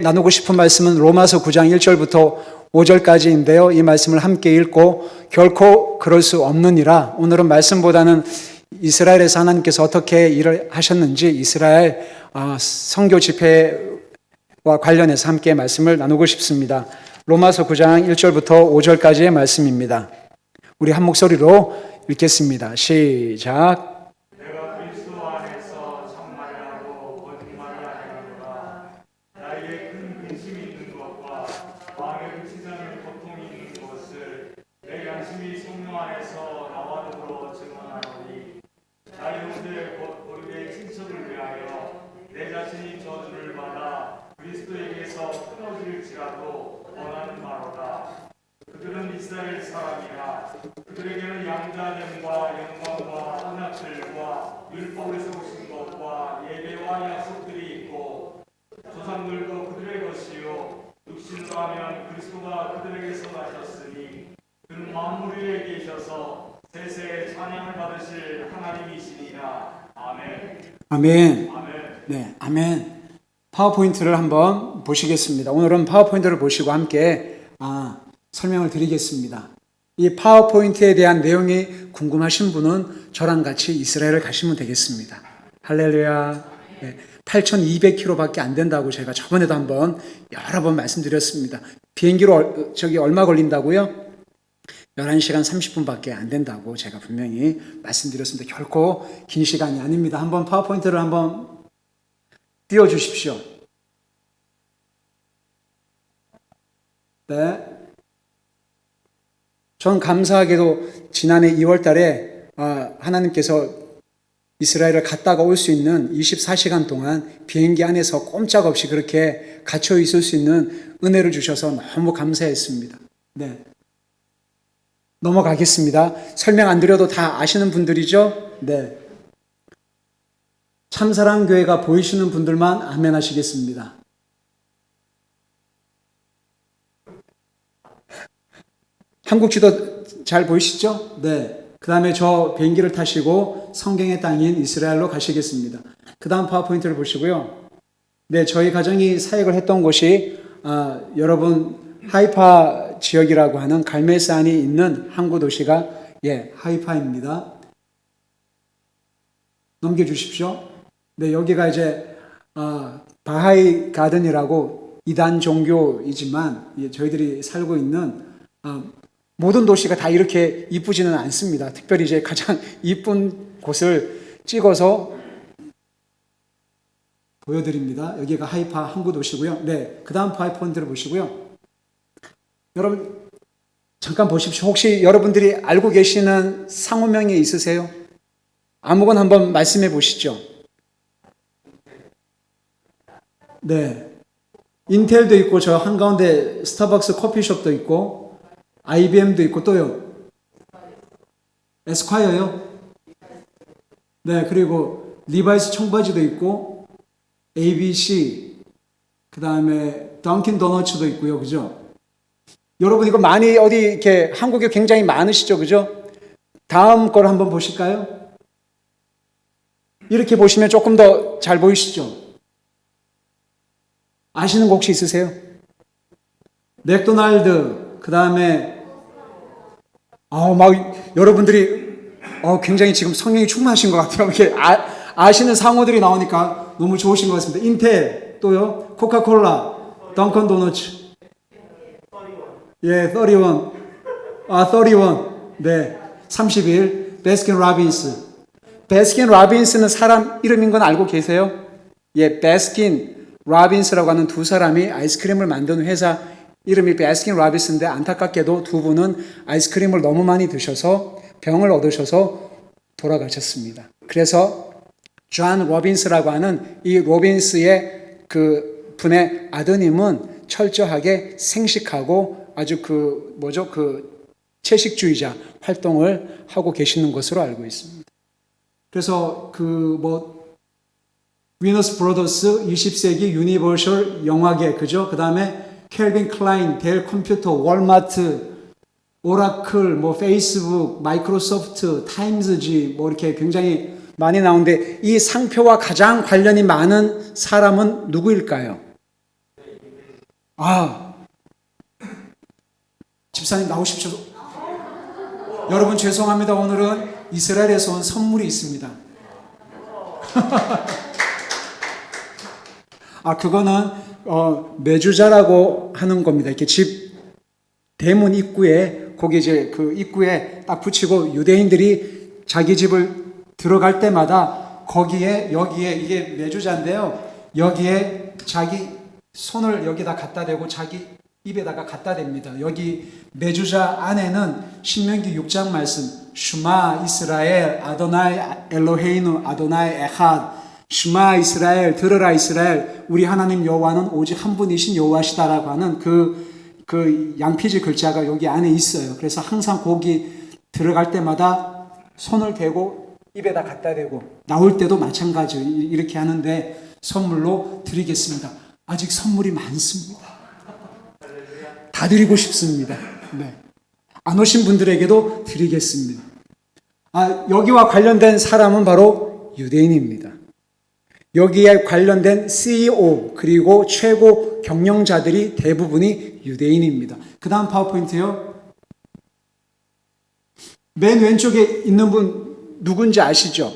나누고 싶은 말씀은 로마서 9장 1절부터 5절까지인데요. 이 말씀을 함께 읽고 결코 그럴 수 없느니라. 오늘은 말씀보다는 이스라엘에서 하나님께서 어떻게 일을 하셨는지 이스라엘 선교 집회와 관련해서 함께 말씀을 나누고 싶습니다. 로마서 9장 1절부터 5절까지의 말씀입니다. 우리 한 목소리로 읽겠습니다. 시작. 그들은 이스라엘 사람이라. 그들에게는 양자됨과 영광과 언약들과 율법에서 오신 것과 예배와 약속들이 있고 조상들도 그들의 것이요 육신으로 하면 그리스도가 그들에게서 나셨으니 그는 만물 위에 계셔서 세세에 찬양을 받으실 하나님이시니라. 아멘. 아멘. 아멘. 네, 아멘. 파워포인트를 한번 보시겠습니다. 오늘은 파워포인트를 보시고 함께 설명을 드리겠습니다. 이 파워포인트에 대한 내용이 궁금하신 분은 저랑 같이 이스라엘을 가시면 되겠습니다. 할렐루야. 네, 8,200km밖에 안 된다고 제가 저번에도 한번 여러 번 말씀드렸습니다. 비행기로 얼마 걸린다고요? 11시간 30분밖에 안 된다고 제가 분명히 말씀드렸습니다. 결코 긴 시간이 아닙니다. 한번 파워포인트를 한번 띄워주십시오. 네. 전 감사하게도 지난해 2월 달에 하나님께서 이스라엘을 갔다가 올 수 있는 24시간 동안 비행기 안에서 꼼짝없이 그렇게 갇혀 있을 수 있는 은혜를 주셔서 너무 감사했습니다. 네. 넘어가겠습니다. 설명 안 드려도 다 아시는 분들이죠? 네. 참사랑교회가 보이시는 분들만 아멘 하시겠습니다. 한국 지도 잘 보이시죠? 네. 그 다음에 저 비행기를 타시고 성경의 땅인 이스라엘로 가시겠습니다. 그 다음 파워포인트를 보시고요. 네, 저희 가정이 사역을 했던 곳이 여러분 하이파 지역이라고 하는 갈멜산이 있는 항구 도시가 하이파입니다. 넘겨주십시오. 네, 여기가 이제 바하이 가든이라고 이단 종교이지만 저희들이 살고 있는 모든 도시가 다 이렇게 이쁘지는 않습니다. 특별히 이제 가장 이쁜 곳을 찍어서 보여드립니다. 여기가 하이파 항구 도시고요. 네, 그 다음 파워포인트를 보시고요. 여러분 잠깐 보십시오. 혹시 여러분들이 알고 계시는 상호명이 있으세요? 아무거나 한번 말씀해 보시죠. 네, 인텔도 있고 저 한가운데 스타벅스 커피숍도 있고 IBM도 있고 또요. 에스콰이어요? 네, 그리고 리바이스 청바지도 있고 ABC, 그 다음에 던킨 도너츠도 있고요. 그죠? 여러분 이거 많이 어디 이렇게 한국에 굉장히 많으시죠? 그죠? 다음 걸 한번 보실까요? 이렇게 보시면 조금 더 잘 보이시죠? 아시는 거 혹시 있으세요? 맥도날드, 그 다음에 여러분들이 굉장히 지금 성령이 충만하신 것 같아요. 이렇게 아시는 상호들이 나오니까 너무 좋으신 것 같습니다. 인텔, 또요, 코카콜라, 던컨 도너츠, 31, 31, 네, 31, 베스킨 라빈스. 베스킨 라빈스는 사람 이름인 건 알고 계세요? 베스킨 라빈스라고 하는 두 사람이 아이스크림을 만드는 회사 이름이 베스킨 라빈스인데 안타깝게도 두 분은 아이스크림을 너무 많이 드셔서 병을 얻으셔서 돌아가셨습니다. 그래서 존 로빈스라고 하는 이 로빈스의 그 분의 아드님은 철저하게 생식하고 아주 채식주의자 활동을 하고 계시는 것으로 알고 있습니다. 그래서 위너스 브로더스 20세기 유니버셜 영화계, 그죠? 그 다음에 켈빈 클라인, 델 컴퓨터, 월마트, 오라클, 페이스북, 마이크로소프트, 타임즈지, 이렇게 굉장히 많이 나오는데 이 상표와 가장 관련이 많은 사람은 누구일까요? 아, 집사님 나오십시오. 여러분 죄송합니다. 오늘은 이스라엘에서 온 선물이 있습니다. 그거는 메주자라고 하는 겁니다. 이렇게 집 대문 입구에 거기 이제 그 입구에 딱 붙이고 유대인들이 자기 집을 들어갈 때마다 거기에 여기에 이게 메주자인데요. 여기에 자기 손을 여기다 갖다 대고 자기 입에다가 갖다 댑니다. 여기 메주자 안에는 신명기 6장 말씀 슈마 이스라엘 아도나이 엘로헤이누 아도나이 에핫 슈마 이스라엘 들으라 이스라엘 우리 하나님 여호와는 오직 한 분이신 여호와시다라고 하는 그 양피지 글자가 여기 안에 있어요. 그래서 항상 거기 들어갈 때마다 손을 대고 입에다 갖다 대고 나올 때도 마찬가지예요. 이렇게 하는데 선물로 드리겠습니다. 아직 선물이 많습니다. 다 드리고 싶습니다. 네. 안 오신 분들에게도 드리겠습니다. 여기와 관련된 사람은 바로 유대인입니다. 여기에 관련된 CEO 그리고 최고 경영자들이 대부분이 유대인입니다. 그 다음 파워포인트요. 맨 왼쪽에 있는 분 누군지 아시죠?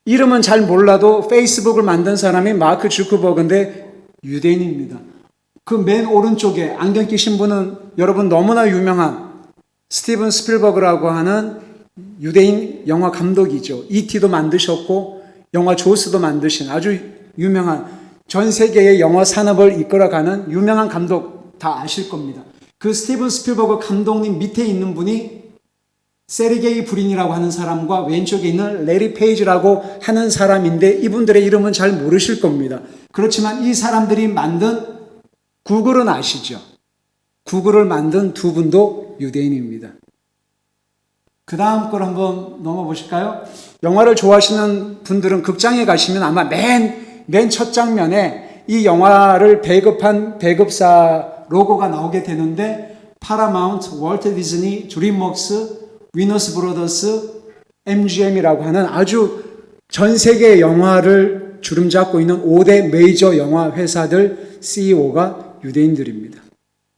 이름은 잘 몰라도 페이스북을 만든 사람이 마크 주크버그인데 유대인입니다. 그 맨 오른쪽에 안경 끼신 분은 여러분 너무나 유명한 스티븐 스필버그라고 하는 유대인 영화 감독이죠. E.T.도 만드셨고 영화 조스도 만드신 아주 유명한 전 세계의 영화 산업을 이끌어가는 유명한 감독 다 아실 겁니다. 그 스티븐 스필버그 감독님 밑에 있는 분이 세르게이 브린이라고 하는 사람과 왼쪽에 있는 레리 페이지라고 하는 사람인데 이분들의 이름은 잘 모르실 겁니다. 그렇지만 이 사람들이 만든 구글은 아시죠? 구글을 만든 두 분도 유대인입니다. 그 다음 걸 한번 넘어보실까요? 영화를 좋아하시는 분들은 극장에 가시면 아마 맨 첫 장면에 이 영화를 배급한 배급사 로고가 나오게 되는데 파라마운트, 월트 디즈니, 드림웍스, 위너스 브로더스, MGM이라고 하는 아주 전 세계 영화를 주름잡고 있는 5대 메이저 영화 회사들 CEO가 유대인들입니다.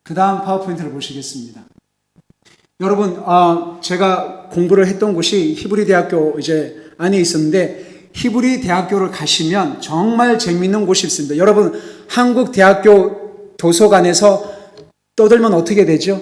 그 다음 파워포인트를 보시겠습니다. 여러분, 제가 공부를 했던 곳이 히브리 대학교 이제 안에 있었는데 히브리 대학교를 가시면 정말 재밌는 곳이 있습니다. 여러분, 한국 대학교 도서관에서 떠들면 어떻게 되죠?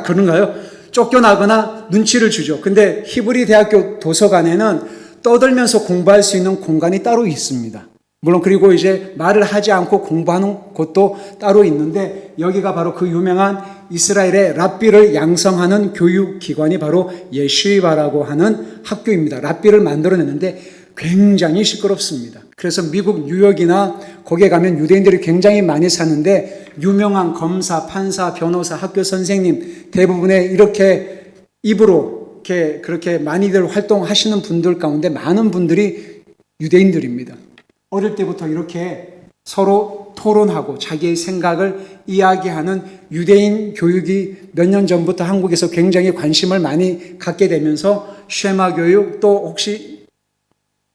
그런가요? 쫓겨나거나 눈치를 주죠. 근데 히브리 대학교 도서관에는 떠들면서 공부할 수 있는 공간이 따로 있습니다. 물론 그리고 이제 말을 하지 않고 공부하는 곳도 따로 있는데 여기가 바로 그 유명한 이스라엘의 랍비를 양성하는 교육기관이 바로 예시바라고 하는 학교입니다. 랍비를 만들어냈는데 굉장히 시끄럽습니다. 그래서 미국 뉴욕이나 거기에 가면 유대인들이 굉장히 많이 사는데 유명한 검사, 판사, 변호사, 학교 선생님 대부분의 이렇게 입으로 그렇게 많이들 활동하시는 분들 가운데 많은 분들이 유대인들입니다. 어릴 때부터 이렇게 서로 토론하고 자기의 생각을 이야기하는 유대인 교육이 몇 년 전부터 한국에서 굉장히 관심을 많이 갖게 되면서 쉐마 교육 또 혹시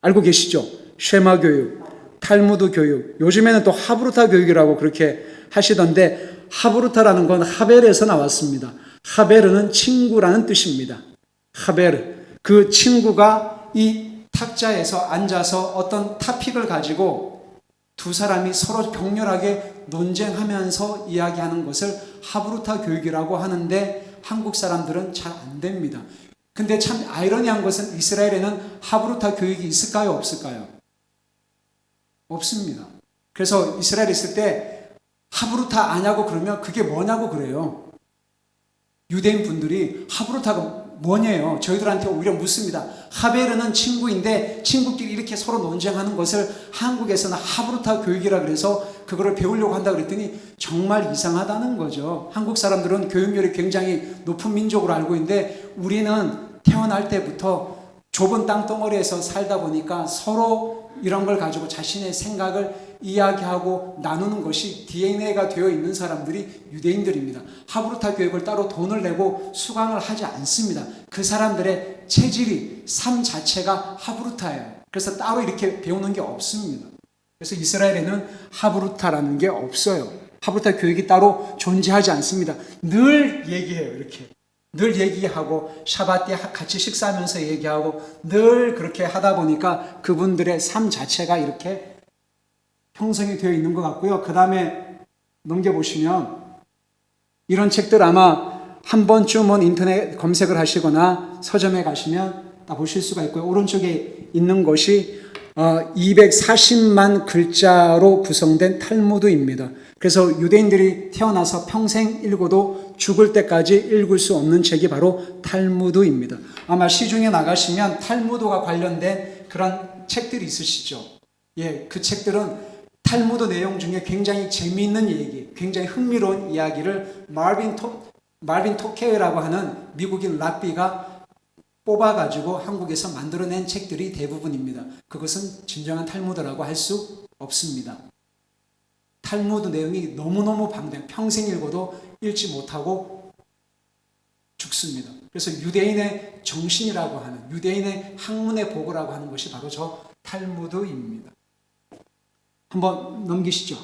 알고 계시죠? 쉐마 교육, 탈무드 교육, 요즘에는 또 하브루타 교육이라고 그렇게 하시던데 하브루타라는 건 하벨에서 나왔습니다. 하벨은 친구라는 뜻입니다. 하베르. 그 친구가 이 탁자에서 앉아서 어떤 타픽을 가지고 두 사람이 서로 격렬하게 논쟁하면서 이야기하는 것을 하브루타 교육이라고 하는데 한국 사람들은 잘 안 됩니다. 근데 참 아이러니한 것은 이스라엘에는 하브루타 교육이 있을까요? 없을까요? 없습니다. 그래서 이스라엘에 있을 때 하브루타 아냐고 그러면 그게 뭐냐고 그래요. 유대인 분들이 하브루타가 뭐냐요? 저희들한테 오히려 묻습니다. 하베르는 친구인데 친구끼리 이렇게 서로 논쟁하는 것을 한국에서는 하브루타 교육이라 그래서 그거를 배우려고 한다 그랬더니 정말 이상하다는 거죠. 한국 사람들은 교육열이 굉장히 높은 민족으로 알고 있는데 우리는 태어날 때부터 좁은 땅덩어리에서 살다 보니까 서로 이런 걸 가지고 자신의 생각을 이야기하고 나누는 것이 DNA가 되어 있는 사람들이 유대인들입니다. 하브루타 교육을 따로 돈을 내고 수강을 하지 않습니다. 그 사람들의 체질이 삶 자체가 하브루타예요. 그래서 따로 이렇게 배우는 게 없습니다. 그래서 이스라엘에는 하브루타라는 게 없어요. 하브루타 교육이 따로 존재하지 않습니다. 늘 얘기해요. 이렇게 늘 얘기하고 샤밧 때 같이 식사하면서 얘기하고 늘 그렇게 하다 보니까 그분들의 삶 자체가 이렇게 형성이 되어 있는 것 같고요. 그 다음에 넘겨보시면 이런 책들 아마 한 번쯤은 인터넷 검색을 하시거나 서점에 가시면 다 보실 수가 있고요. 오른쪽에 있는 것이 240만 글자로 구성된 탈무드입니다. 그래서 유대인들이 태어나서 평생 읽어도 죽을 때까지 읽을 수 없는 책이 바로 탈무드입니다. 아마 시중에 나가시면 탈무드와 관련된 그런 책들이 있으시죠. 예, 그 책들은 탈무드 내용 중에 굉장히 재미있는 얘기, 굉장히 흥미로운 이야기를 말빈 토케이라고 하는 미국인 랍비가 뽑아가지고 한국에서 만들어낸 책들이 대부분입니다. 그것은 진정한 탈무드라고 할 수 없습니다. 탈무드 내용이 너무너무 방대해 평생 읽어도 읽지 못하고 죽습니다. 그래서 유대인의 정신이라고 하는, 유대인의 학문의 보고라고 하는 것이 바로 저 탈무드입니다. 한번 넘기시죠.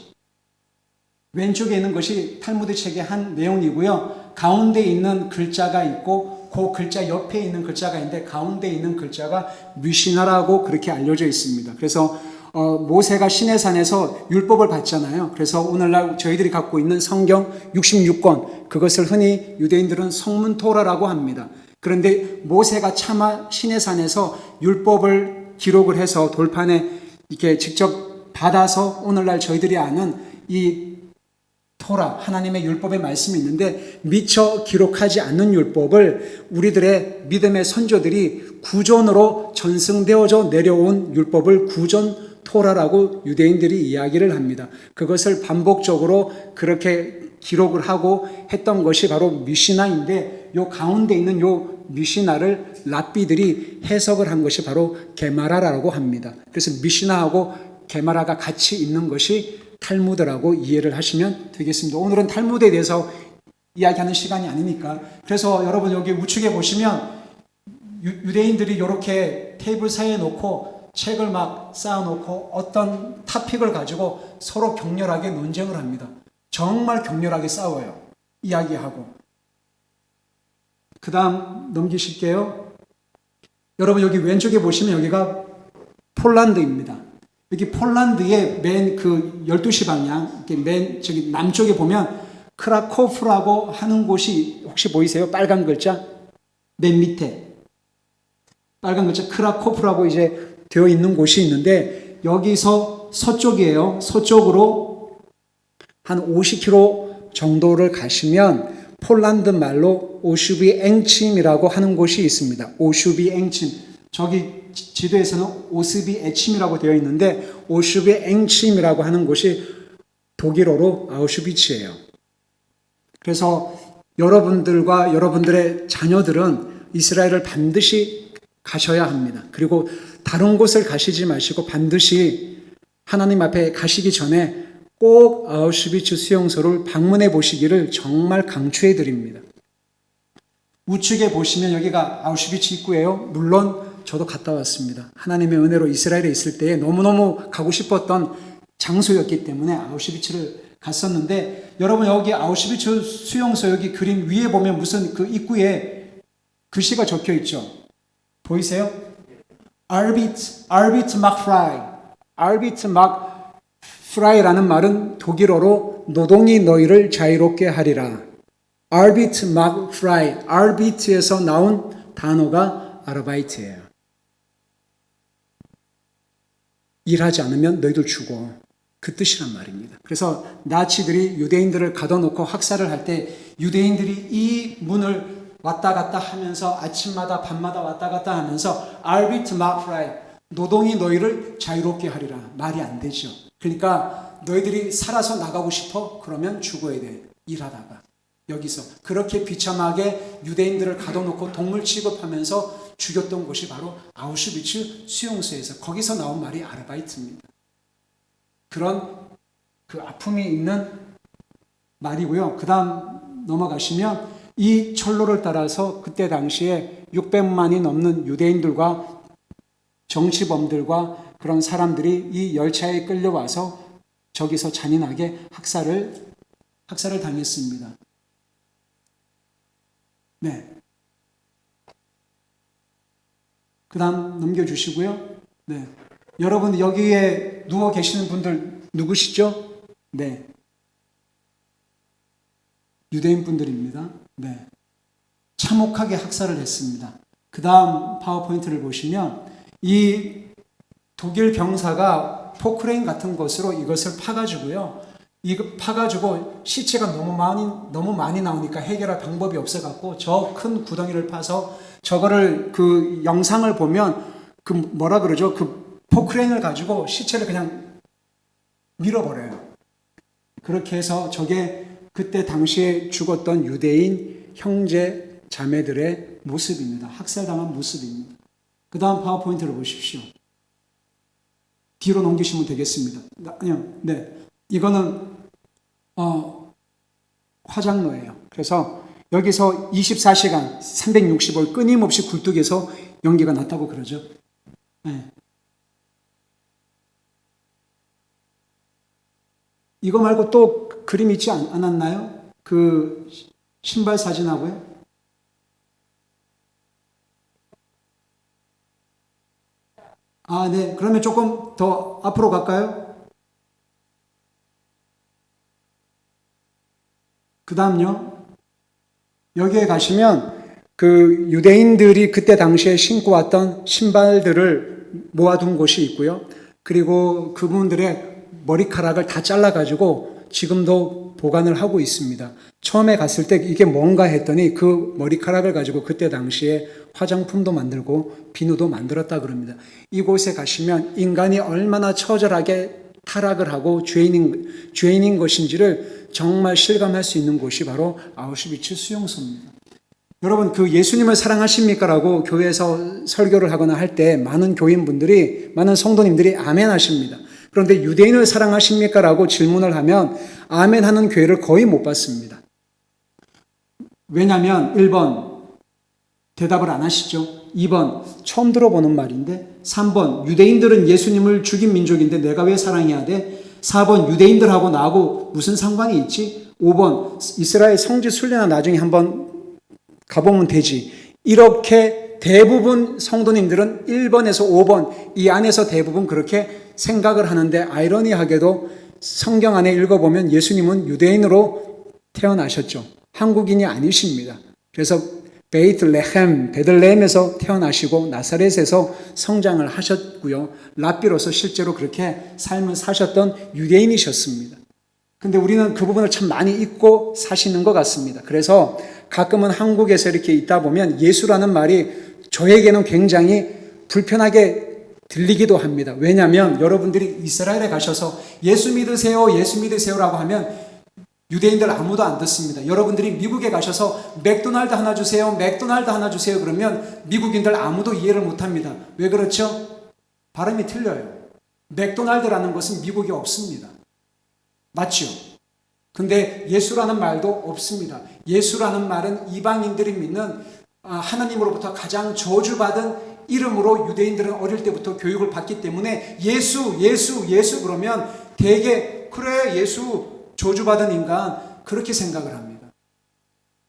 왼쪽에 있는 것이 탈무드 책의 한 내용이고요. 가운데 있는 글자가 있고 그 글자 옆에 있는 글자가 있는데 가운데 있는 글자가 미시나라고 그렇게 알려져 있습니다. 그래서 모세가 시내산에서 율법을 받잖아요. 그래서 오늘날 저희들이 갖고 있는 성경 66권, 그것을 흔히 유대인들은 성문 토라라고 합니다. 그런데 모세가 차마 시내산에서 율법을 기록을 해서 돌판에 이렇게 직접 받아서 오늘날 저희들이 아는 이 토라, 하나님의 율법의 말씀이 있는데 미처 기록하지 않는 율법을 우리들의 믿음의 선조들이 구전으로 전승되어져 내려온 율법을 구전 토라라고 유대인들이 이야기를 합니다. 그것을 반복적으로 그렇게 기록을 하고 했던 것이 바로 미시나인데 요 가운데 있는 요 미시나를 랍비들이 해석을 한 것이 바로 게마라라고 합니다. 그래서 미시나하고 게마라가 같이 있는 것이 탈무드라고 이해를 하시면 되겠습니다. 오늘은 탈무드에 대해서 이야기하는 시간이 아니니까. 그래서 여러분 여기 우측에 보시면 유대인들이 이렇게 테이블 사이에 놓고 책을 막 쌓아놓고 어떤 토픽을 가지고 서로 격렬하게 논쟁을 합니다. 정말 격렬하게 싸워요. 이야기하고. 그 다음 넘기실게요. 여러분 여기 왼쪽에 보시면 여기가 폴란드입니다. 여기 폴란드의 맨 그 12시 방향, 맨 저기 남쪽에 보면 크라코프라고 하는 곳이 혹시 보이세요? 빨간 글자? 맨 밑에. 빨간 글자 크라코프라고 이제 되어 있는 곳이 있는데 여기서 서쪽이에요. 서쪽으로 한 50km 정도를 가시면 폴란드 말로 오슈비 앵침이라고 하는 곳이 있습니다. 오슈비 앵침. 저기 지도에서는 오스비 에침이라고 되어 있는데 오슈비 앵침이라고 하는 곳이 독일어로 아우슈비츠예요. 그래서 여러분들과 여러분들의 자녀들은 이스라엘을 반드시 가셔야 합니다. 그리고 다른 곳을 가시지 마시고 반드시 하나님 앞에 가시기 전에 꼭 아우슈비츠 수용소를 방문해 보시기를 정말 강추해 드립니다. 우측에 보시면 여기가 아우슈비츠 입구예요. 물론 저도 갔다 왔습니다. 하나님의 은혜로 이스라엘에 있을 때에 너무너무 가고 싶었던 장소였기 때문에 아우슈비츠를 갔었는데 여러분 여기 아우슈비츠 수용소 여기 그림 위에 보면 무슨 그 입구에 글씨가 적혀 있죠. 보이세요? 알비트 막 프라이. 알비트 막 프라이라는 말은 독일어로 노동이 너희를 자유롭게 하리라. 알비트 막 프라이. 알비트에서 나온 단어가 아르바이트예요. 일하지 않으면 너희들 죽어. 그 뜻이란 말입니다. 그래서 나치들이 유대인들을 가둬놓고 학살을 할 때 유대인들이 이 문을 왔다 갔다 하면서 아침마다 밤마다 왔다 갔다 하면서 알비트 마프라이 노동이 너희를 자유롭게 하리라. 말이 안 되죠. 그러니까 너희들이 살아서 나가고 싶어? 그러면 죽어야 돼. 일하다가. 여기서 그렇게 비참하게 유대인들을 가둬놓고 동물 취급하면서 죽였던 곳이 바로 아우슈비츠 수용소에서 거기서 나온 말이 아르바이트입니다. 그런 그 아픔이 있는 말이고요. 그 다음 넘어가시면 이 철로를 따라서 그때 당시에 600만이 넘는 유대인들과 정치범들과 그런 사람들이 이 열차에 끌려와서 저기서 잔인하게 학살을 당했습니다. 네. 그 다음 넘겨주시고요. 네. 여러분 여기에 누워 계시는 분들 누구시죠? 네. 유대인 분들입니다. 네. 참혹하게 학살을 했습니다. 그 다음 파워포인트를 보시면 이 독일 병사가 포크레인 같은 것으로 이것을 파가지고요. 이거 파가지고 시체가 너무 많이 나오니까 해결할 방법이 없어갖고 저 큰 구덩이를 파서 저거를 그 영상을 보면 그 뭐라 그러죠? 그 포크레인을 가지고 시체를 그냥 밀어버려요. 그렇게 해서 저게 그때 당시에 죽었던 유대인 형제 자매들의 모습입니다. 학살당한 모습입니다. 그 다음 파워포인트를 보십시오. 뒤로 넘기시면 되겠습니다. 아니요, 네. 이거는, 화장로예요. 그래서 여기서 24시간, 365일 끊임없이 굴뚝에서 연기가 났다고 그러죠. 네. 이거 말고 또 그림 있지 않았나요? 그 신발 사진하고요. 아, 네. 그러면 조금 더 앞으로 갈까요? 그 다음요. 여기에 가시면 그 유대인들이 그때 당시에 신고 왔던 신발들을 모아둔 곳이 있고요. 그리고 그분들의 머리카락을 다 잘라가지고 지금도 보관을 하고 있습니다. 처음에 갔을 때 이게 뭔가 했더니 그 머리카락을 가지고 그때 당시에 화장품도 만들고 비누도 만들었다 그럽니다. 이곳에 가시면 인간이 얼마나 처절하게 타락을 하고 죄인인 것인지를 정말 실감할 수 있는 곳이 바로 아우슈비츠 수용소입니다. 여러분 그 예수님을 사랑하십니까? 라고 교회에서 설교를 하거나 할 때 많은 교인분들이 많은 성도님들이 아멘 하십니다. 그런데 유대인을 사랑하십니까? 라고 질문을 하면 아멘 하는 교회를 거의 못 봤습니다. 왜냐하면 1번 대답을 안 하시죠. 2번 처음 들어보는 말인데, 3번 유대인들은 예수님을 죽인 민족인데 내가 왜 사랑해야 돼? 4번 유대인들하고 나하고 무슨 상관이 있지? 5번 이스라엘 성지 순례나 나중에 한번 가보면 되지. 이렇게 대부분 성도님들은 1번에서 5번 이 안에서 대부분 그렇게 생각을 하는데, 아이러니하게도 성경 안에 읽어보면 예수님은 유대인으로 태어나셨죠. 한국인이 아니십니다. 그래서 베들레헴에서 태어나시고 나사렛에서 성장을 하셨고요. 랍비로서 실제로 그렇게 삶을 사셨던 유대인이셨습니다. 근데 우리는 그 부분을 참 많이 잊고 사시는 것 같습니다. 그래서 가끔은 한국에서 이렇게 있다 보면 예수라는 말이 저에게는 굉장히 불편하게 들리기도 합니다. 왜냐하면 여러분들이 이스라엘에 가셔서 예수 믿으세요라고 하면 유대인들 아무도 안 듣습니다. 여러분들이 미국에 가셔서 맥도날드 하나 주세요 그러면 미국인들 아무도 이해를 못합니다. 왜 그렇죠? 발음이 틀려요. 맥도날드라는 것은 미국에 없습니다. 맞죠? 근데 예수라는 말도 없습니다. 예수라는 말은 이방인들이 믿는 하나님으로부터 가장 저주받은 이름으로 유대인들은 어릴 때부터 교육을 받기 때문에 예수 그러면 되게 그래 예수 저주받은 인간 그렇게 생각을 합니다.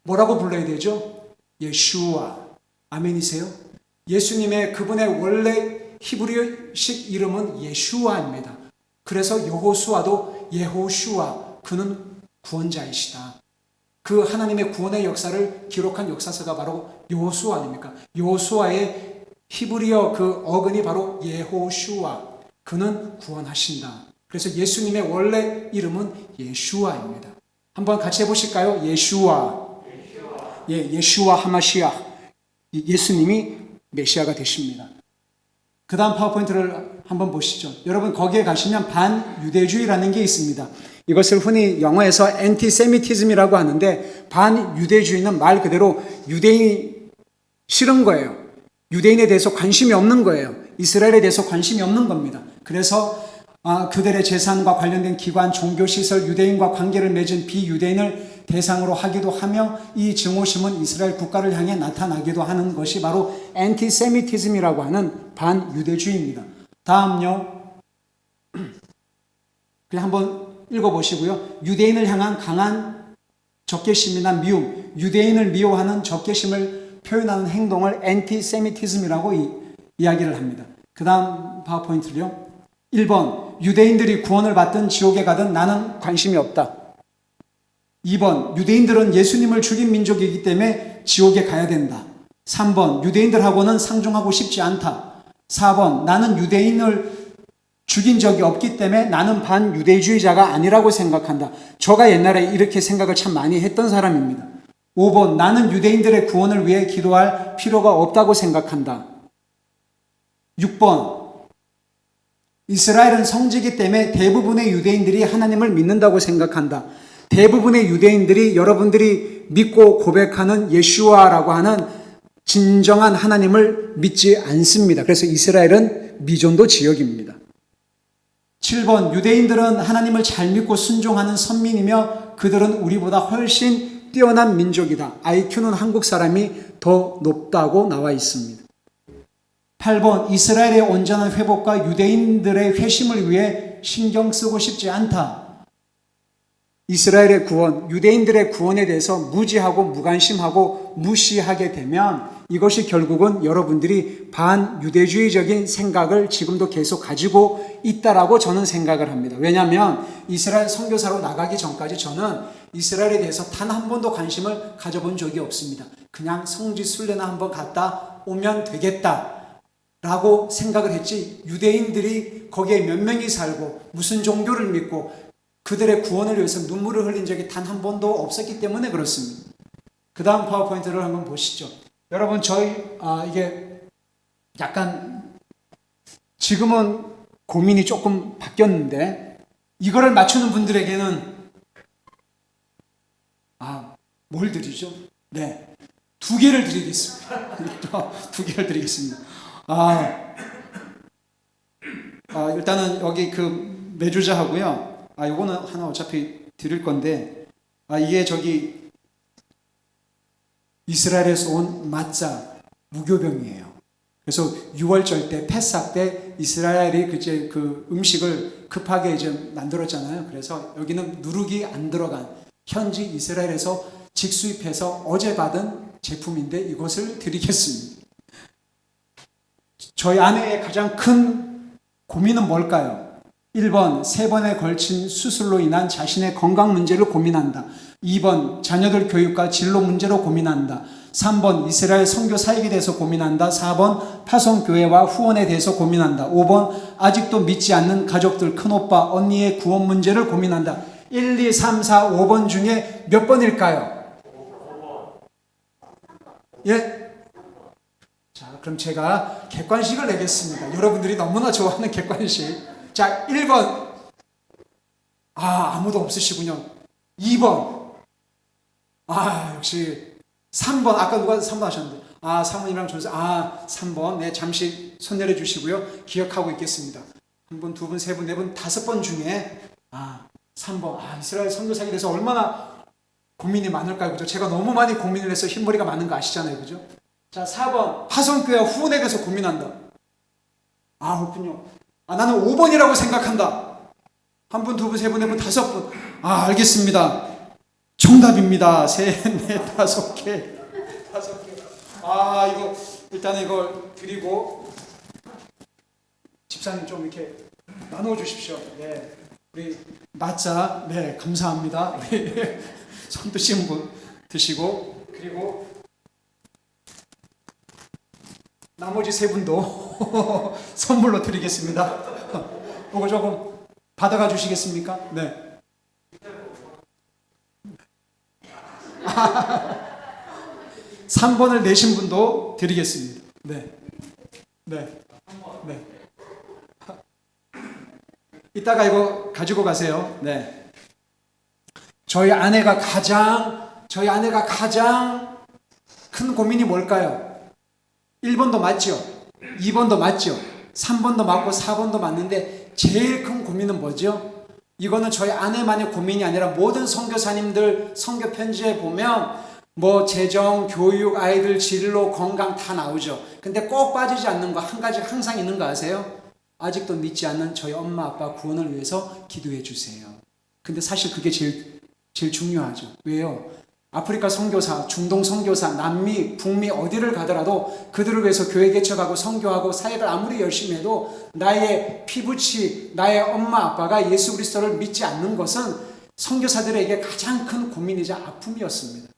뭐라고 불러야 되죠? 예슈아. 아멘이세요? 예수님의 그분의 원래 히브리어식 이름은 예슈아입니다. 그래서 여호수아도 예호슈아, 그는 구원자이시다. 그 하나님의 구원의 역사를 기록한 역사서가 바로 여호수아 아닙니까? 여호수아의 히브리어 그 어근이 바로 예호슈아, 그는 구원하신다. 그래서 예수님의 원래 이름은 예슈아입니다. 한번 같이 해보실까요? 예슈아. 예, 예슈아 하마시아. 예수님이 메시아가 되십니다. 그 다음 파워포인트를 한번 보시죠. 여러분 거기에 가시면 반유대주의라는 게 있습니다. 이것을 흔히 영어에서 엔티세미티즘이라고 하는데, 반유대주의는 말 그대로 유대인이 싫은 거예요. 유대인에 대해서 관심이 없는 거예요. 이스라엘에 대해서 관심이 없는 겁니다. 그래서 그들의 재산과 관련된 기관, 종교시설, 유대인과 관계를 맺은 비유대인을 대상으로 하기도 하며, 이 증오심은 이스라엘 국가를 향해 나타나기도 하는 것이 바로 엔티세미티즘이라고 하는 반유대주의입니다. 다음요. 그냥 한번 읽어보시고요. 유대인을 향한 강한 적개심이나 미움, 유대인을 미워하는 적개심을 표현하는 행동을 엔티세미티즘이라고 이야기를 합니다. 그 다음 파워포인트를요. 1번, 유대인들이 구원을 받든 지옥에 가든 나는 관심이 없다. 2번, 유대인들은 예수님을 죽인 민족이기 때문에 지옥에 가야 된다. 3번, 유대인들하고는 상종하고 싶지 않다. 4번, 나는 유대인을 죽인 적이 없기 때문에 나는 반유대주의자가 아니라고 생각한다. 저가 옛날에 이렇게 생각을 참 많이 했던 사람입니다. 5번, 나는 유대인들의 구원을 위해 기도할 필요가 없다고 생각한다. 6번, 이스라엘은 성지이기 때문에 대부분의 유대인들이 하나님을 믿는다고 생각한다. 대부분의 유대인들이 여러분들이 믿고 고백하는 예슈아라고 하는 진정한 하나님을 믿지 않습니다. 그래서 이스라엘은 미존도 지역입니다. 7번, 유대인들은 하나님을 잘 믿고 순종하는 선민이며 그들은 우리보다 훨씬 뛰어난 민족이다. IQ는 한국 사람이 더 높다고 나와 있습니다. 8번, 이스라엘의 온전한 회복과 유대인들의 회심을 위해 신경 쓰고 싶지 않다. 이스라엘의 구원, 유대인들의 구원에 대해서 무지하고 무관심하고 무시하게 되면 이것이 결국은 여러분들이 반유대주의적인 생각을 지금도 계속 가지고 있다라고 저는 생각을 합니다. 왜냐하면 이스라엘 선교사로 나가기 전까지 저는 이스라엘에 대해서 단 한 번도 관심을 가져본 적이 없습니다. 그냥 성지 순례나 한번 갔다 오면 되겠다라고 생각을 했지, 유대인들이 거기에 몇 명이 살고 무슨 종교를 믿고 그들의 구원을 위해서 눈물을 흘린 적이 단 한 번도 없었기 때문에 그렇습니다. 그 다음 파워포인트를 한번 보시죠. 여러분, 이게 약간 지금은 고민이 조금 바뀌었는데 이거를 맞추는 분들에게는 뭘 드리죠? 네, 2개를 드리겠습니다. 2개를 드리겠습니다. 일단은 여기 그 매주자하고요. 요거는 하나 어차피 드릴 건데, 이게 저기 이스라엘에서 온 마짜 무교병이에요. 그래서 6월절 때 패삭 때 이스라엘이 그제 그 음식을 급하게 이제 만들었잖아요. 그래서 여기는 누룩이 안 들어간 현지 이스라엘에서 직수입해서 어제 받은 제품인데 이것을 드리겠습니다. 저희 아내의 가장 큰 고민은 뭘까요? 1번, 3번에 걸친 수술로 인한 자신의 건강 문제를 고민한다. 2번, 자녀들 교육과 진로 문제로 고민한다. 3번, 이스라엘 선교 사역에 대해서 고민한다. 4번, 파송교회와 후원에 대해서 고민한다. 5번, 아직도 믿지 않는 가족들, 큰오빠, 언니의 구원 문제를 고민한다. 1, 2, 3, 4, 5번 중에 몇 번일까요? 예? 자, 그럼 제가 객관식을 내겠습니다. 여러분들이 너무나 좋아하는 객관식. 자, 1번. 아무도 없으시군요. 2번. 역시 3번. 아까 누가 3번 하셨는데. 사모님이랑 존재. 3번. 네, 잠시 손 내려주시고요. 기억하고 있겠습니다. 1분, 2분, 3분, 4분, 5번 중에 3번. 이스라엘 선교사에 대해서 얼마나 고민이 많을까요? 그죠? 제가 너무 많이 고민을 해서 흰머리가 많은 거 아시잖아요. 그죠? 자, 4번. 파송교회 후원에 대해서 고민한다. 그렇군요. 나는 5번이라고 생각한다. 1분, 2분, 3분, 4분, 5분. 알겠습니다. 정답입니다. 3, 4, 5개. 5개. 이거, 일단 이걸 드리고, 집사님 좀 이렇게 나눠 주십시오. 네. 우리, 마짜, 네, 감사합니다. 우리, 손 드신 분 드시고, 그리고, 나머지 3분도 선물로 드리겠습니다. 이거 조금 받아가 주시겠습니까? 네. 3번을 내신 분도 드리겠습니다. 네. 네. 네. 이따가 이거 가지고 가세요. 네. 저희 아내가 가장 큰 고민이 뭘까요? 1번도 맞죠? 2번도 맞죠? 3번도 맞고 4번도 맞는데 제일 큰 고민은 뭐죠? 이거는 저희 아내만의 고민이 아니라 모든 선교사님들 선교 편지에 보면 뭐 재정, 교육, 아이들 진로, 건강 다 나오죠. 근데 꼭 빠지지 않는 거 한 가지 항상 있는 거 아세요? 아직도 믿지 않는 저희 엄마 아빠 구원을 위해서 기도해 주세요. 근데 사실 그게 제일 중요하죠. 왜요? 아프리카 선교사, 중동 선교사, 남미, 북미 어디를 가더라도 그들을 위해서 교회 개척하고 선교하고 사역을 아무리 열심히 해도 나의 피부치, 나의 엄마 아빠가 예수 그리스도를 믿지 않는 것은 선교사들에게 가장 큰 고민이자 아픔이었습니다.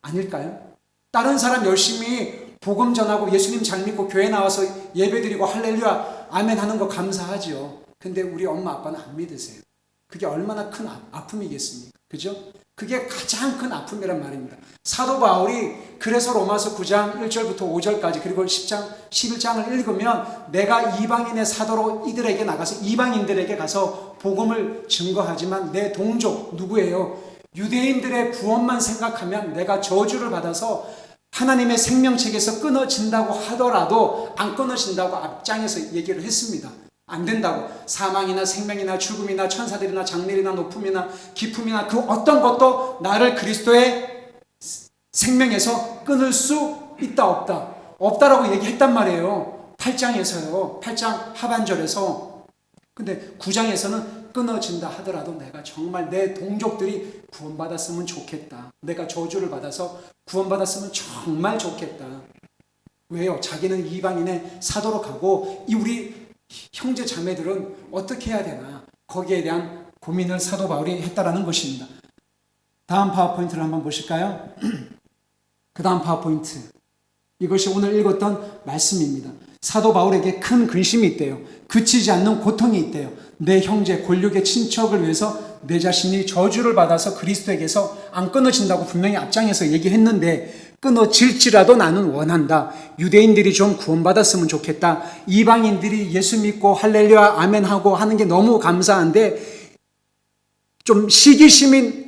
아닐까요? 다른 사람 열심히 복음 전하고 예수님 잘 믿고 교회 나와서 예배드리고 할렐루야 아멘 하는 거 감사하지요. 근데 우리 엄마 아빠는 안 믿으세요. 그게 얼마나 큰 아픔이겠습니까? 그죠? 그게 가장 큰 아픔이란 말입니다. 사도 바울이 그래서 로마서 9장 1절부터 5절까지 그리고 10장 11장을 읽으면 내가 이방인의 사도로 이들에게 나가서 이방인들에게 가서 복음을 증거하지만 내 동족 누구예요? 유대인들의 구원만 생각하면 내가 저주를 받아서 하나님의 생명책에서 끊어진다고 하더라도 안 끊어진다고 앞장에서 얘기를 했습니다. 안 된다고. 사망이나 생명이나 죽음이나 천사들이나 장례이나 높음이나 기품이나 그 어떤 것도 나를 그리스도의 생명에서 끊을 수 있다 없다. 없다라고 얘기했단 말이에요. 8장에서요. 8장 하반절에서. 근데 9장에서는 끊어진다 하더라도 내가 정말 내 동족들이 구원받았으면 좋겠다. 내가 저주를 받아서 구원받았으면 정말 좋겠다. 왜요? 자기는 이방인의 사도로 가고 이 우리 형제 자매들은 어떻게 해야 되나 거기에 대한 고민을 사도 바울이 했다라는 것입니다. 다음 파워포인트를 한번 보실까요? 그 다음 파워포인트, 이것이 오늘 읽었던 말씀입니다. 사도 바울에게 큰 근심이 있대요. 그치지 않는 고통이 있대요. 내 형제 골육의 친척을 위해서 내 자신이 저주를 받아서 그리스도에게서 안 끊어진다고 분명히 앞장에서 얘기했는데 끊어질지라도 나는 원한다. 유대인들이 좀 구원받았으면 좋겠다. 이방인들이 예수 믿고 할렐루야 아멘 하고 하는 게 너무 감사한데 좀 시기심이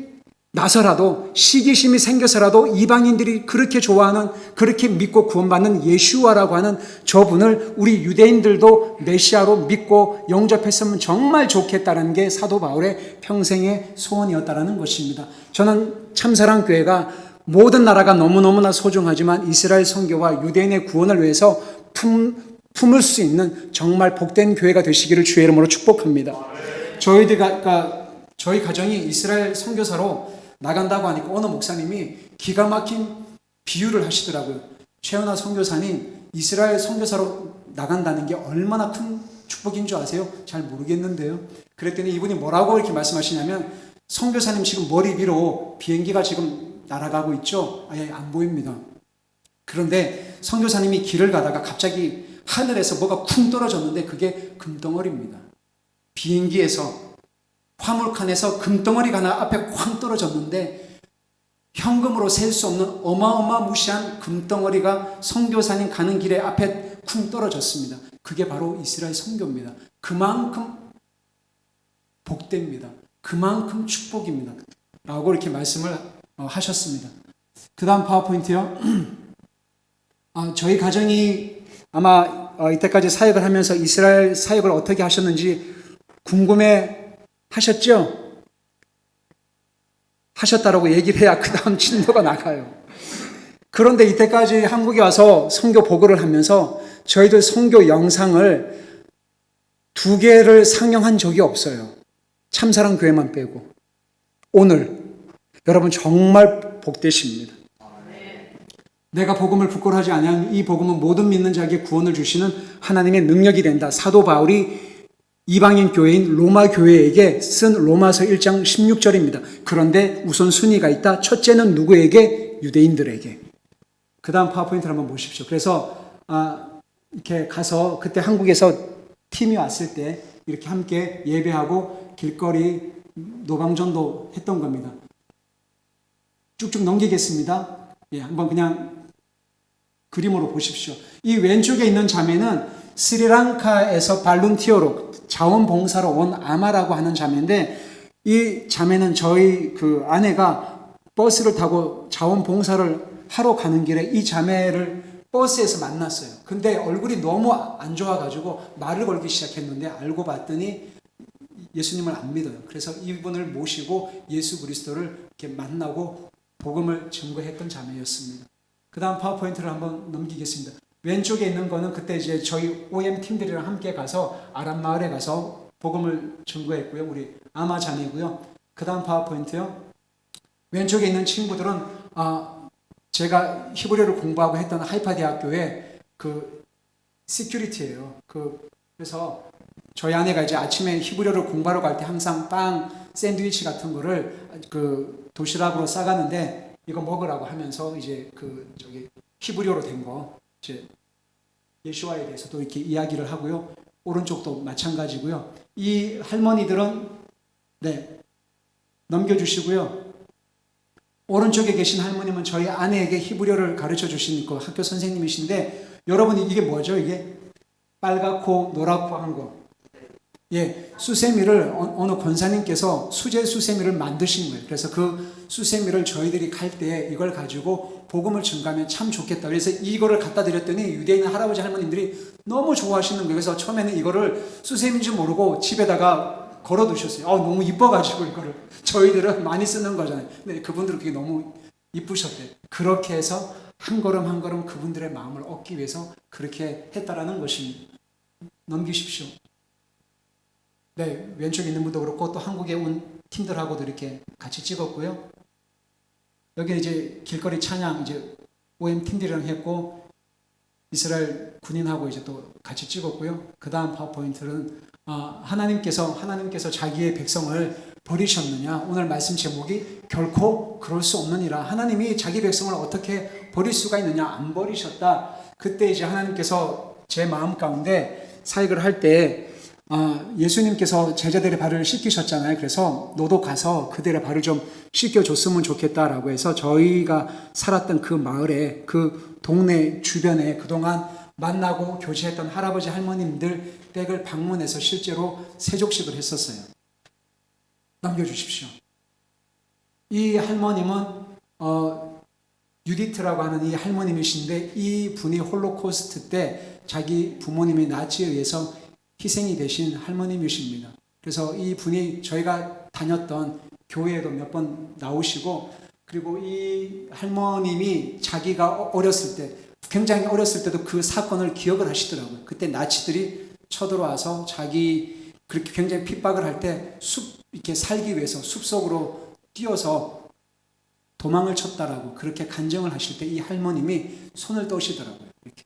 나서라도 시기심이 생겨서라도 이방인들이 그렇게 좋아하는 그렇게 믿고 구원받는 예슈아라고 하는 저분을 우리 유대인들도 메시아로 믿고 영접했으면 정말 좋겠다는 게 사도 바울의 평생의 소원이었다는 것입니다. 저는 참사랑교회가 모든 나라가 너무너무나 소중하지만 이스라엘 선교와 유대인의 구원을 위해서 품을 수 있는 정말 복된 교회가 되시기를 주의 이름으로 축복합니다. 저희 가정이 이스라엘 선교사로 나간다고 하니까 어느 목사님이 기가 막힌 비유를 하시더라고요. 최은하 선교사님, 이스라엘 선교사로 나간다는 게 얼마나 큰 축복인 줄 아세요? 잘 모르겠는데요. 그랬더니 이분이 뭐라고 이렇게 말씀하시냐면 선교사님 지금 머리 위로 비행기가 지금 날아가고 있죠? 아예 안 보입니다. 그런데 선교사님이 길을 가다가 갑자기 하늘에서 뭐가 쿵 떨어졌는데 그게 금덩어리입니다. 비행기에서 화물칸에서 금덩어리가 하나 앞에 쾅 떨어졌는데 현금으로 셀 수 없는 어마어마무시한 금덩어리가 선교사님 가는 길에 앞에 쿵 떨어졌습니다. 그게 바로 이스라엘 선교입니다. 그만큼 복됩니다. 그만큼 축복입니다. 라고 이렇게 말씀을 하셨습니다. 그 다음 파워포인트요. 저희 가정이 아마 이때까지 사역을 하면서 이스라엘 사역을 어떻게 하셨는지 궁금해 하셨죠? 하셨다라고 얘기를 해야 그 다음 진도가 나가요. 그런데 이때까지 한국에 와서 선교 보고를 하면서 저희들 선교 영상을 2개를 상영한 적이 없어요. 참사랑교회만 빼고. 오늘 여러분 정말 복되십니다. 내가 복음을 부끄러워하지 아니하는 이 복음은 모든 믿는 자에게 구원을 주시는 하나님의 능력이 된다. 사도 바울이 이방인 교회인 로마 교회에게 쓴 로마서 1장 16절입니다. 그런데 우선 순위가 있다. 첫째는 누구에게? 유대인들에게. 그 다음 파워포인트를 한번 보십시오. 그래서 이렇게 가서 그때 한국에서 팀이 왔을 때 이렇게 함께 예배하고 길거리 노방전도 했던 겁니다. 쭉쭉 넘기겠습니다. 예, 한번 그냥 그림으로 보십시오. 이 왼쪽에 있는 자매는 스리랑카에서 발룬티어로 자원봉사로 온 아마라고 하는 자매인데 이 자매는 저희 그 아내가 버스를 타고 자원봉사를 하러 가는 길에 이 자매를 버스에서 만났어요. 근데 얼굴이 너무 안 좋아가지고 말을 걸기 시작했는데 알고 봤더니 예수님을 안 믿어요. 그래서 이분을 모시고 예수 그리스도를 이렇게 만나고 복음을 증거했던 자매였습니다. 그 다음 파워포인트를 한번 넘기겠습니다. 왼쪽에 있는 거는 그때 이제 저희 OM 팀들이랑 함께 가서 아람 마을에 가서 복음을 증거했고요. 우리 아마 자매고요. 그 다음 파워포인트요. 왼쪽에 있는 친구들은 제가 히브리어를 공부하고 했던 하이파 대학교의 그 시큐리티예요. 그래서 저희 아내가 이제 아침에 히브리어를 공부하러 갈 때 항상 빵, 샌드위치 같은 거를 그 도시락으로 싸가는데 이거 먹으라고 하면서 이제 히브리어로 된 거 이제 예수와에 대해서도 이렇게 이야기를 하고요. 오른쪽도 마찬가지고요. 이 할머니들은 넘겨주시고요. 오른쪽에 계신 할머님은 저희 아내에게 히브리어를 가르쳐 주신 그 학교 선생님이신데 여러분 이게 뭐죠? 이게 빨갛고 노랗고 한 거. 예, 수세미를 어느 권사님께서 수제 수세미를 만드신 거예요. 그래서 그 수세미를 저희들이 갈 때 이걸 가지고 복음을 증가하면 참 좋겠다. 그래서 이거를 갖다 드렸더니 유대인 할아버지 할머님들이 너무 좋아하시는 거예요. 그래서 처음에는 이거를 수세미인 줄 모르고 집에다가 걸어 두셨어요. 너무 이뻐가지고 이거를 저희들은 많이 쓰는 거잖아요. 근데 그분들은 그게 너무 이쁘셨대요. 그렇게 해서 한 걸음 한 걸음 그분들의 마음을 얻기 위해서 그렇게 했다라는 것입니다. 넘기십시오. 네, 왼쪽에 있는 분도 그렇고 또 한국에 온 팀들하고도 이렇게 같이 찍었고요. 여기 이제 길거리 찬양 이제 OM 팀들이랑 했고 이스라엘 군인하고 이제 또 같이 찍었고요. 그 다음 파워포인트는 하나님께서 자기의 백성을 버리셨느냐? 오늘 말씀 제목이 결코 그럴 수 없느니라. 하나님이 자기 백성을 어떻게 버릴 수가 있느냐? 안 버리셨다. 그때 이제 하나님께서 제 마음 가운데 사역을 할 때 예수님께서 제자들의 발을 씻기셨잖아요. 그래서 너도 가서 그들의 발을 좀 씻겨줬으면 좋겠다라고 해서 저희가 살았던 그 마을에 그 동네 주변에 그동안 만나고 교제했던 할아버지 할머님들 댁을 방문해서 실제로 세족식을 했었어요. 넘겨주십시오. 이 할머님은 유디트라고 하는 이 할머님이신데 이 분이 홀로코스트 때 자기 부모님이 나치에 의해서 희생이 되신 할머님이십니다. 그래서 이 분이 저희가 다녔던 교회에도 몇 번 나오시고 그리고 이 할머님이 자기가 어렸을 때 굉장히 어렸을 때도 그 사건을 기억을 하시더라고요. 그때 나치들이 쳐들어와서 자기 그렇게 굉장히 핍박을 할 때 이렇게 살기 위해서 숲속으로 뛰어서 도망을 쳤다라고 그렇게 간증을 하실 때 이 할머님이 손을 떠시더라고요. 이렇게.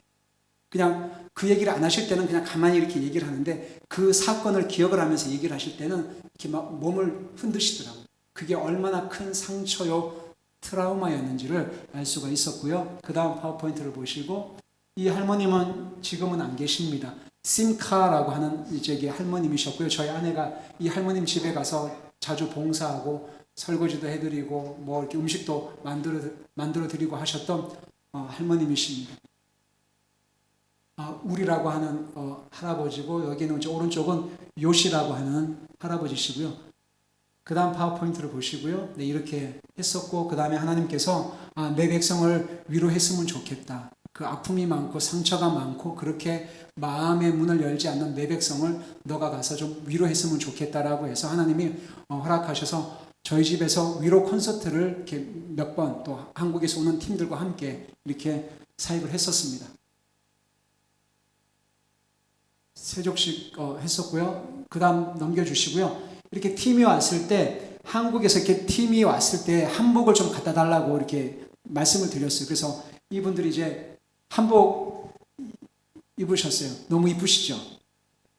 그냥 그 얘기를 안 하실 때는 그냥 가만히 이렇게 얘기를 하는데 그 사건을 기억을 하면서 얘기를 하실 때는 이렇게 막 몸을 흔드시더라고요. 그게 얼마나 큰 상처요, 트라우마였는지를 알 수가 있었고요. 그 다음 파워포인트를 보시고 이 할머님은 지금은 안 계십니다. 심카라고 하는 이제 할머님이셨고요. 저희 아내가 이 할머님 집에 가서 자주 봉사하고 설거지도 해드리고 뭐 이렇게 음식도 만들어 드리고 하셨던 할머님이십니다. 우리라고 하는 할아버지고 여기는 이제 오른쪽은 요시라고 하는 할아버지시고요. 그 다음 파워포인트를 보시고요. 네, 이렇게 했었고 그 다음에 하나님께서 내 백성을 위로했으면 좋겠다. 그 아픔이 많고 상처가 많고 그렇게 마음의 문을 열지 않는 내 백성을 너가 가서 좀 위로했으면 좋겠다라고 해서 하나님이 허락하셔서 저희 집에서 위로 콘서트를 이렇게 몇 번 또 한국에서 오는 팀들과 함께 이렇게 사역을 했었습니다. 세족식 했었고요. 그 다음 넘겨주시고요. 이렇게 팀이 왔을 때 한국에서 이렇게 팀이 왔을 때 한복을 좀 갖다 달라고 이렇게 말씀을 드렸어요. 그래서 이분들이 이제 한복 입으셨어요. 너무 이쁘시죠?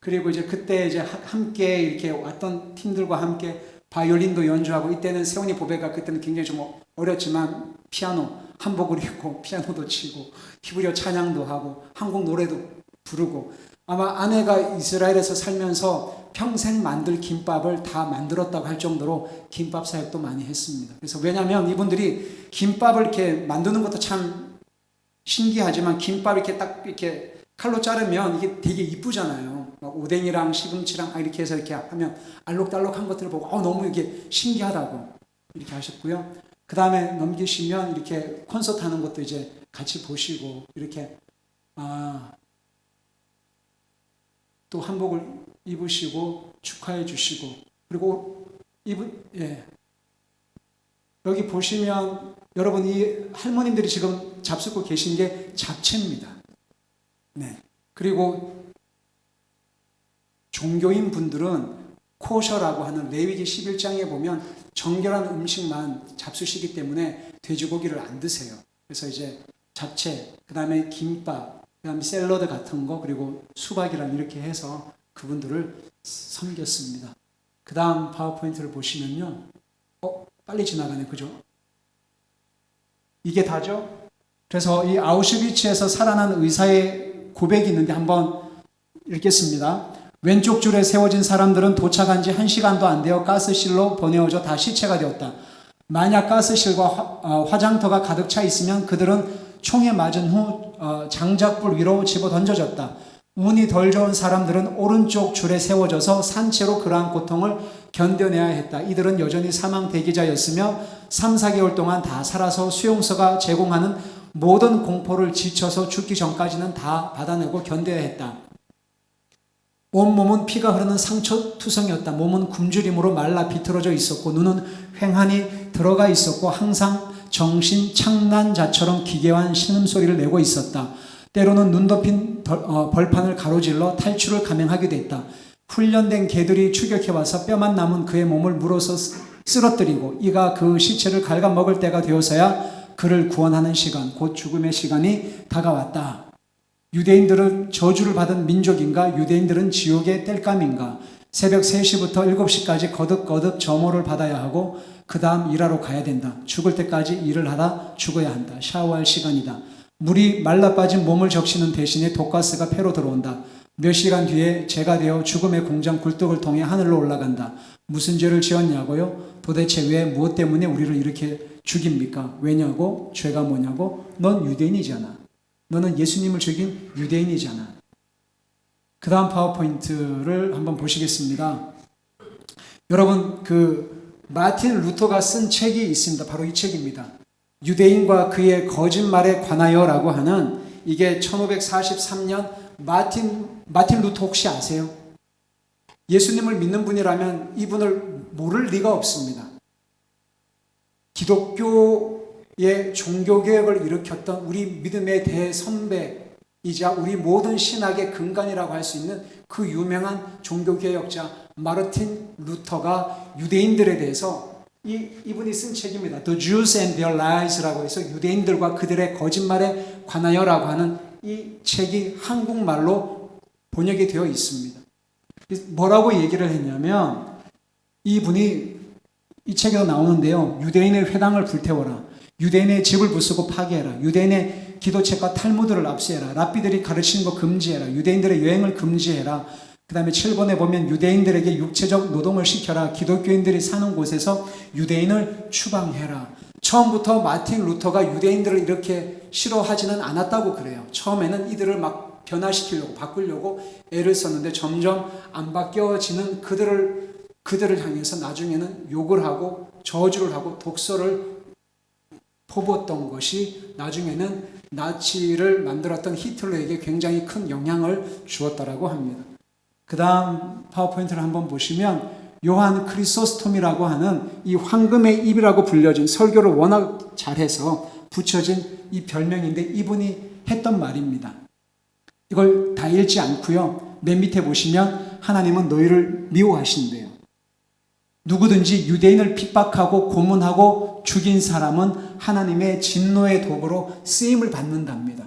그리고 이제 그때 이제 함께 이렇게 왔던 팀들과 함께 바이올린도 연주하고 이때는 세훈이 보배가 그때는 굉장히 좀 어렸지만 피아노 한복을 입고 피아노도 치고 히브리어 찬양도 하고 한국 노래도 부르고 아마 아내가 이스라엘에서 살면서 평생 만들 김밥을 다 만들었다고 할 정도로 김밥 사역도 많이 했습니다. 그래서 왜냐하면 이분들이 김밥을 이렇게 만드는 것도 참 신기하지만 김밥 이렇게 딱 이렇게 칼로 자르면 이게 되게 이쁘잖아요. 막 오뎅이랑 시금치랑 이렇게 해서 이렇게 하면 알록달록한 것들을 보고 너무 이게 신기하다고 이렇게 하셨고요. 그 다음에 넘기시면 이렇게 콘서트 하는 것도 이제 같이 보시고 이렇게 또 한복을 입으시고 축하해 주시고 그리고 여기 보시면 여러분 이 할머님들이 지금 잡수고 계신 게 잡채입니다. 네. 그리고 종교인 분들은 코셔라고 하는 레위기 11장에 보면 정결한 음식만 잡수시기 때문에 돼지고기를 안 드세요. 그래서 이제 잡채, 그 다음에 김밥, 그 다음에 샐러드 같은 거, 그리고 수박이랑 이렇게 해서 그분들을 섬겼습니다. 그 다음 파워포인트를 보시면요. 빨리 지나가네, 그죠? 이게 다죠? 그래서 이 아우슈비츠에서 살아난 의사의 고백이 있는데 한번 읽겠습니다. 왼쪽 줄에 세워진 사람들은 도착한 지 1시간도 안 되어 가스실로 보내어져 다 시체가 되었다. 만약 가스실과 화장터가 가득 차 있으면 그들은 총에 맞은 후 장작불 위로 집어 던져졌다. 운이 덜 좋은 사람들은 오른쪽 줄에 세워져서 산채로 그러한 고통을 견뎌내야 했다. 이들은 여전히 사망 대기자였으며 3, 4개월 동안 다 살아서 수용소가 제공하는 모든 공포를 지쳐서 죽기 전까지는 다 받아내고 견뎌야 했다. 온몸은 피가 흐르는 상처투성이었다. 몸은 굶주림으로 말라 비틀어져 있었고 눈은 휑하니 들어가 있었고 항상 정신 창난자처럼 기괴한 신음소리를 내고 있었다. 때로는 눈 덮인 벌판을 가로질러 탈출을 감행하기도 했다. 훈련된 개들이 추격해와서 뼈만 남은 그의 몸을 물어서 쓰러뜨리고 이가 그 시체를 갉아먹을 때가 되어서야 그를 구원하는 시간, 곧 죽음의 시간이 다가왔다. 유대인들은 저주를 받은 민족인가? 유대인들은 지옥의 땔감인가? 새벽 3시부터 7시까지 거듭거듭 점호를 받아야 하고 그 다음 일하러 가야 된다. 죽을 때까지 일을 하다 죽어야 한다. 샤워할 시간이다. 물이 말라빠진 몸을 적시는 대신에 독가스가 폐로 들어온다. 몇 시간 뒤에 죄가 되어 죽음의 공장 굴뚝을 통해 하늘로 올라간다. 무슨 죄를 지었냐고요? 도대체 왜 무엇 때문에 우리를 이렇게 죽입니까? 왜냐고? 죄가 뭐냐고? 넌 유대인이잖아. 너는 예수님을 죽인 유대인이잖아. 그 다음 파워포인트를 한번 보시겠습니다. 여러분, 마틴 루터가 쓴 책이 있습니다. 바로 이 책입니다. 유대인과 그의 거짓말에 관하여라고 하는, 이게 1543년 마틴 루터 혹시 아세요? 예수님을 믿는 분이라면 이분을 모를 리가 없습니다. 기독교의 종교개혁을 일으켰던 우리 믿음의 대선배이자 우리 모든 신학의 근간이라고 할 수 있는 그 유명한 종교개혁자 마르틴 루터가 유대인들에 대해서 이분이 쓴 책입니다. The Jews and Their Lies라고 해서 유대인들과 그들의 거짓말에 관하여라고 하는 이 책이 한국말로 번역이 되어 있습니다. 뭐라고 얘기를 했냐면 이분이 이 책에도 나오는데요. 유대인의 회당을 불태워라. 유대인의 집을 부수고 파괴해라. 유대인의 기도책과 탈무드를 압수해라. 랍비들이 가르치는 거 금지해라. 유대인들의 여행을 금지해라. 그 다음에 7번에 보면 유대인들에게 육체적 노동을 시켜라. 기독교인들이 사는 곳에서 유대인을 추방해라. 처음부터 마틴 루터가 유대인들을 이렇게 싫어하지는 않았다고 그래요. 처음에는 이들을 막 변화시키려고 바꾸려고 애를 썼는데 점점 안 바뀌어지는 그들을 향해서 나중에는 욕을 하고 저주를 하고 독서를 퍼부었던 것이 나중에는 나치를 만들었던 히틀러에게 굉장히 큰 영향을 주었다라고 합니다. 그 다음 파워포인트를 한번 보시면 요한 크리소스톰이라고 하는 이 황금의 입이라고 불려진, 설교를 워낙 잘해서 붙여진 이 별명인데 이분이 했던 말입니다. 이걸 다 읽지 않고요. 맨 밑에 보시면 하나님은 너희를 미워하신대요. 누구든지 유대인을 핍박하고 고문하고 죽인 사람은 하나님의 진노의 도구로 쓰임을 받는답니다.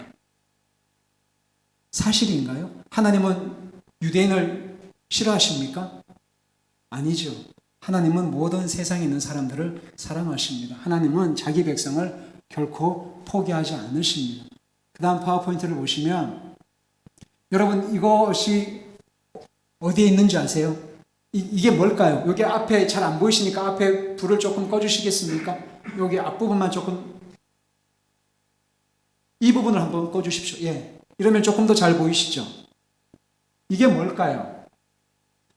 사실인가요? 하나님은 유대인을 싫어하십니까? 아니죠. 하나님은 모든 세상에 있는 사람들을 사랑하십니다. 하나님은 자기 백성을 결코 포기하지 않으십니다. 그 다음 파워포인트를 보시면 여러분 이것이 어디에 있는지 아세요? 이게 뭘까요? 여기 앞에 잘 안 보이시니까 앞에 불을 조금 꺼주시겠습니까? 여기 앞부분만 조금, 이 부분을 한번 꺼주십시오. 예, 이러면 조금 더 잘 보이시죠? 이게 뭘까요?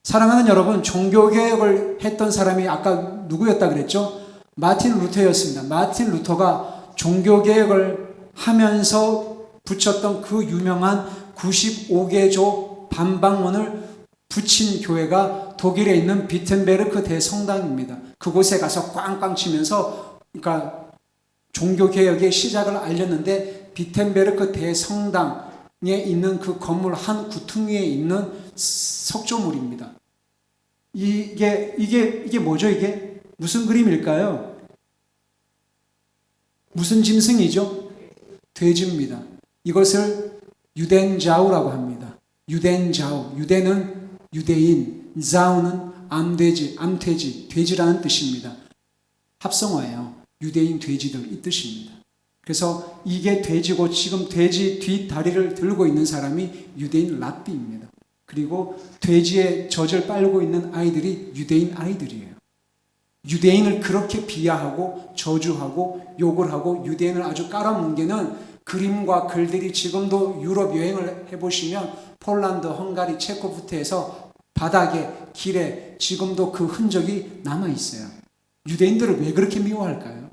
사랑하는 여러분, 종교개혁을 했던 사람이 아까 누구였다 그랬죠? 마틴 루터였습니다. 마틴 루터가 종교개혁을 하면서 붙였던 그 유명한 95개조 반박문을 붙인 교회가 독일에 있는 비텐베르크 대성당입니다. 그곳에 가서 꽝꽝 치면서 종교개혁의 시작을 알렸는데 비텐베르크 대성당 있는 그 건물 한 구퉁이에 있는 석조물입니다. 이게 뭐죠? 이게 무슨 그림일까요? 무슨 짐승이죠? 돼지입니다. 이것을 유덴자우라고 합니다. 유덴자우. 유대는 유대인, 자우는 암돼지, 돼지라는 뜻입니다. 합성어예요. 유대인 돼지들 이 뜻입니다. 그래서 이게 돼지고 지금 돼지 뒷다리를 들고 있는 사람이 유대인 랍비입니다. 그리고 돼지의 젖을 빨고 있는 아이들이 유대인 아이들이에요. 유대인을 그렇게 비하하고 저주하고 욕을 하고 유대인을 아주 깔아뭉개는 그림과 글들이 지금도 유럽 여행을 해보시면 폴란드, 헝가리, 체코부터해서 바닥에, 길에 지금도 그 흔적이 남아있어요. 유대인들을 왜 그렇게 미워할까요?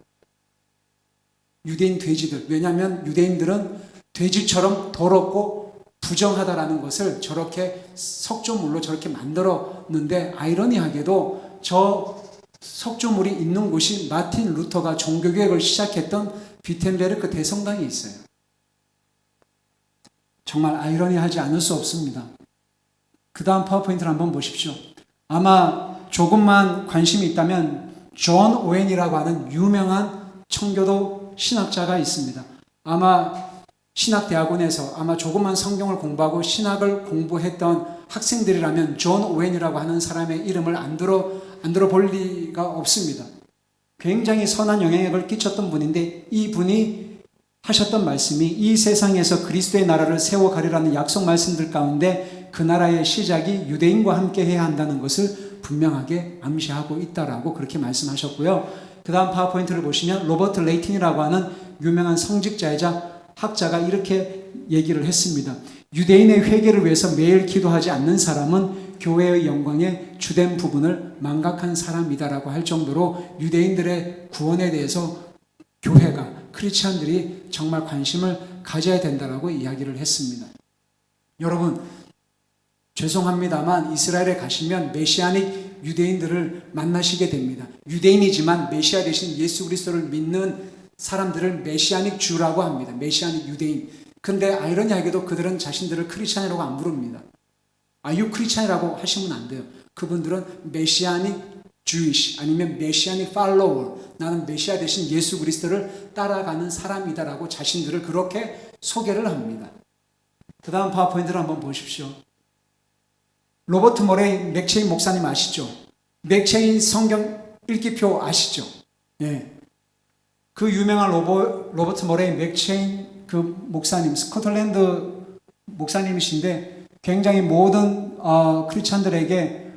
유대인 돼지들. 왜냐하면 유대인들은 돼지처럼 더럽고 부정하다라는 것을 저렇게 석조물로 저렇게 만들었는데 아이러니하게도 저 석조물이 있는 곳이 마틴 루터가 종교개혁을 시작했던 비텐베르크 대성당이 있어요. 정말 아이러니하지 않을 수 없습니다. 그 다음 파워포인트를 한번 보십시오. 아마 조금만 관심이 있다면 존 오웬이라고 하는 유명한 청교도 신학자가 있습니다. 아마 신학대학원에서 아마 조금만 성경을 공부하고 신학을 공부했던 학생들이라면 존 오웬이라고 하는 사람의 이름을 안 들어볼 리가 없습니다. 굉장히 선한 영향력을 끼쳤던 분인데 이 분이 하셨던 말씀이 이 세상에서 그리스도의 나라를 세워가리라는 약속 말씀들 가운데 그 나라의 시작이 유대인과 함께 해야 한다는 것을 분명하게 암시하고 있다라고 그렇게 말씀하셨고요. 그 다음 파워포인트를 보시면 로버트 레이틴이라고 하는 유명한 성직자이자 학자가 이렇게 얘기를 했습니다. 유대인의 회개를 위해서 매일 기도하지 않는 사람은 교회의 영광의 주된 부분을 망각한 사람이다라고 할 정도로 유대인들의 구원에 대해서 교회가, 크리스찬들이 정말 관심을 가져야 된다라고 이야기를 했습니다. 여러분, 죄송합니다만 이스라엘에 가시면 메시아닉 유대인들을 만나시게 됩니다. 유대인이지만 메시아 대신 예수 그리스도를 믿는 사람들을 메시아닉 주라고 합니다. 메시아닉 유대인. 근데 아이러니하게도 그들은 자신들을 크리스찬이라고 안 부릅니다. 아유 크리스찬이라고 하시면 안 돼요. 그분들은 메시아닉 주이시 아니면 메시아닉 팔로워, 나는 메시아 대신 예수 그리스도를 따라가는 사람이다라고 자신들을 그렇게 소개를 합니다. 그 다음 파워포인트를 한번 보십시오. 로버트 머레이 맥체인 목사님 아시죠? 맥체인 성경 읽기표 아시죠? 예. 그 유명한 로버트 머레이 맥체인 그 목사님, 스코틀랜드 목사님이신데 굉장히 모든 크리스찬들에게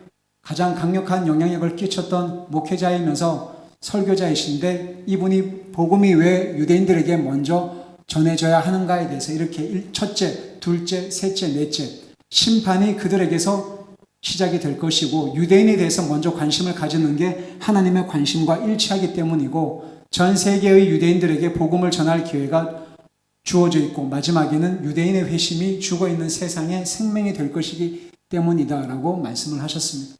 가장 강력한 영향력을 끼쳤던 목회자이면서 설교자이신데 이분이 복음이 왜 유대인들에게 먼저 전해져야 하는가에 대해서 이렇게 첫째, 둘째, 셋째, 넷째 심판이 그들에게서 시작이 될 것이고 유대인에 대해서 먼저 관심을 가지는 게 하나님의 관심과 일치하기 때문이고 전 세계의 유대인들에게 복음을 전할 기회가 주어져 있고 마지막에는 유대인의 회심이 죽어있는 세상에 생명이 될 것이기 때문이다라고 말씀을 하셨습니다.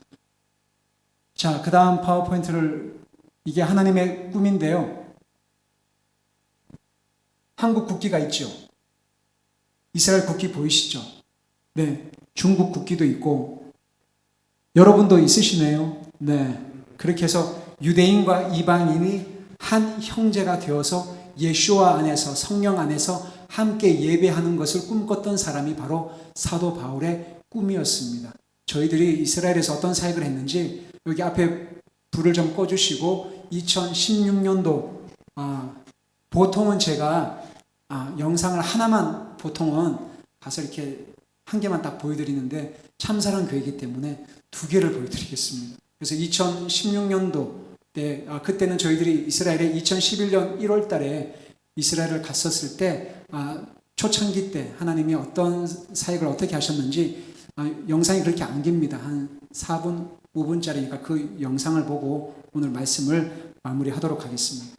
자, 그 다음 파워포인트를 이게 하나님의 꿈인데요. 한국 국기가 있죠. 이스라엘 국기 보이시죠? 네, 중국 국기도 있고 여러분도 있으시네요. 네, 그렇게 해서 유대인과 이방인이 한 형제가 되어서 예수와 안에서 성령 안에서 함께 예배하는 것을 꿈꿨던 사람이 바로 사도 바울의 꿈이었습니다. 저희들이 이스라엘에서 어떤 사역을 했는지 여기 앞에 불을 좀 꺼주시고 2016년도 보통은 제가 영상을 하나만 보통은 가서 이렇게 한 개만 딱 보여드리는데 참사랑 교회이기 때문에 두 개를 보여드리겠습니다. 그래서 2016년도 때 그때는 저희들이 이스라엘에 2011년 1월 달에 이스라엘을 갔었을 때 초창기 때 하나님이 어떤 사역을 어떻게 하셨는지 영상이 그렇게 안 깁니다. 한 4분, 5분짜리니까 그 영상을 보고 오늘 말씀을 마무리하도록 하겠습니다.